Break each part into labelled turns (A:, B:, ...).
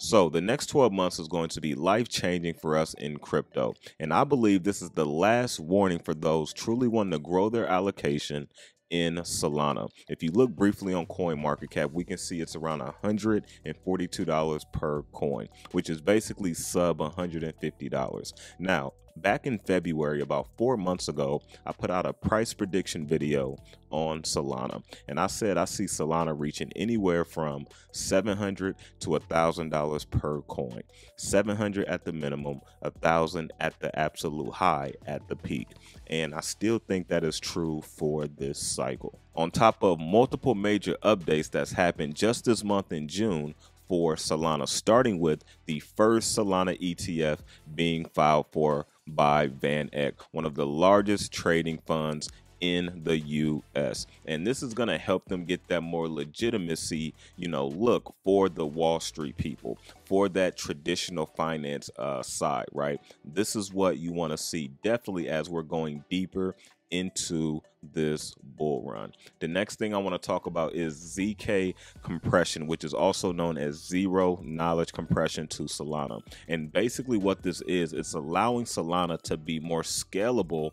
A: So the next 12 months is going to be life-changing for us in crypto. And I believe this is the last warning for those truly wanting to grow their allocation in Solana. If you look briefly on CoinMarketCap, we can see it's around $142 per coin, which is basically sub $150. Now, back in February, about 4 months ago, I put out a price prediction video on Solana, and I said I see Solana reaching anywhere from $700 to $1,000 per coin. 700 at the minimum, 1,000 at the absolute high at the peak. And I still think that is true for this cycle. On top of multiple major updates that's happened just this month in June for Solana, starting with the first Solana ETF being filed for by 𝗏𝗏𝗥, one of the largest trading funds in the US. And this is going to help them get that more legitimacy, look for the Wall Street people, for that traditional finance side, right? This is what you want to see definitely as we're going deeper into this bull run. The next thing I want to talk about is ZK compression, which is also known as zero knowledge compression to Solana. And basically what this is, it's allowing Solana to be more scalable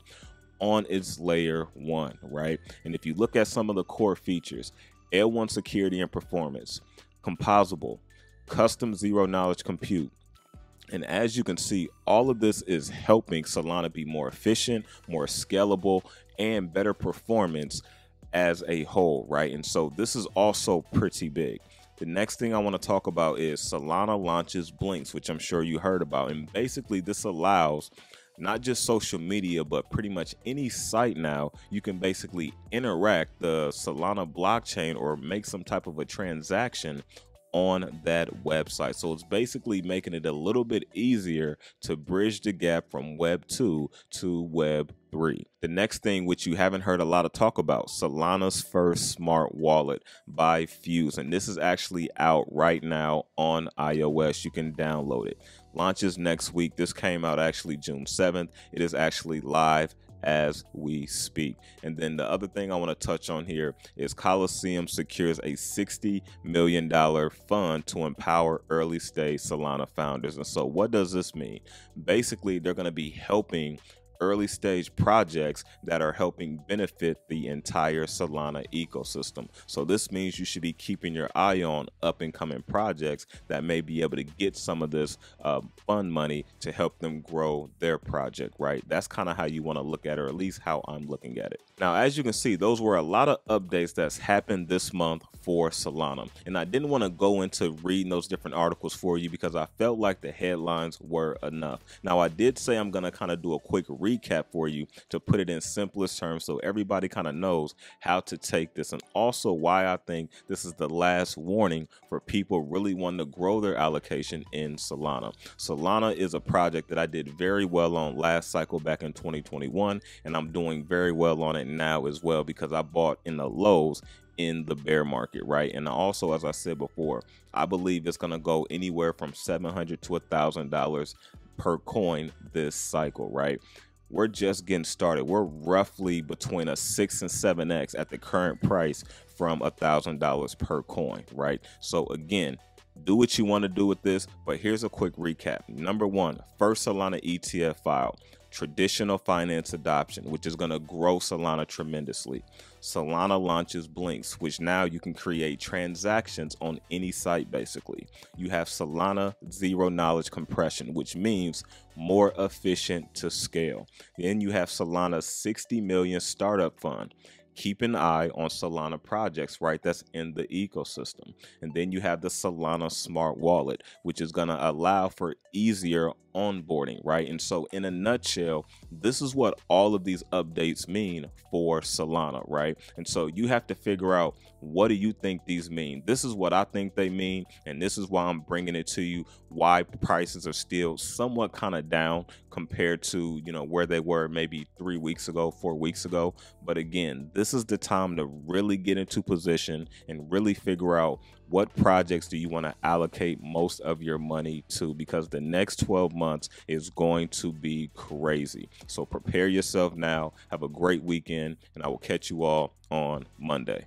A: on its layer 1, right? And if you look at some of the core features, L1 security and performance, composable, custom zero knowledge compute. And as you can see, all of this is helping Solana be more efficient, more scalable, and better performance as a whole, right? And so this is also pretty big. The next thing I want to talk about is Solana launches Blinks, which I'm sure you heard about. And basically this allows not just social media, but pretty much any site now, you can basically interact the Solana blockchain or make some type of a transaction on that website. So it's basically making it a little bit easier to bridge the gap from Web 2 to Web 3. The next thing, which you haven't heard a lot of talk about, Solana's first smart wallet by Fuse. And this is actually out right now on iOS. You can download it. Launches next week. This came out actually June 7th. It is actually live as we speak. And then the other thing I want to touch on here is Coliseum secures a $60 million fund to empower early stage Solana founders. And so what does this mean? Basically, they're going to be helping early stage projects that are helping benefit the entire Solana ecosystem. So this means you should be keeping your eye on up and coming projects that may be able to get some of this fund money to help them grow their project, right? That's kind of how you want to look at it, or at least how I'm looking at it. Now, as you can see, those were a lot of updates that's happened this month for Solana. And I didn't want to go into reading those different articles for you because I felt like the headlines were enough. Now, I did say I'm going to kind of do a quick recap for you to put it in simplest terms so everybody kind of knows how to take this, and also why I think this is the last warning for people really wanting to grow their allocation in Solana. Solana is a project that I did very well on last cycle back in 2021, and I'm doing very well on it now as well because I bought in the lows in the bear market, right? And also, as I said before, I believe it's going to go anywhere from $700 to $1,000 per coin this cycle, right? We're just getting started. We're roughly between a 6 and 7x at the current price from $1,000 per coin, right? So again, do what you want to do with this, but here's a quick recap. Number one, first Solana ETF filed. Traditional finance adoption, which is going to grow Solana tremendously. Solana launches Blinks, which now you can create transactions on any site basically. You have Solana zero knowledge compression, which means more efficient to scale. Then you have Solana's 60 million startup fund. Keep an eye on Solana projects, right? That's in the ecosystem. And then you have the Solana Smart Wallet, which is going to allow for easier onboarding, right? And so in a nutshell, this is what all of these updates mean for Solana, right? And so you have to figure out, what do you think these mean? This is what I think they mean, and this is why I'm bringing it to you, why prices are still somewhat kind of down compared to, where they were maybe 3 weeks ago, 4 weeks ago. But again, this is the time to really get into position and really figure out what projects do you want to allocate most of your money to, because the next 12 months is going to be crazy. So prepare yourself now. Have a great weekend, and I will catch you all on Monday.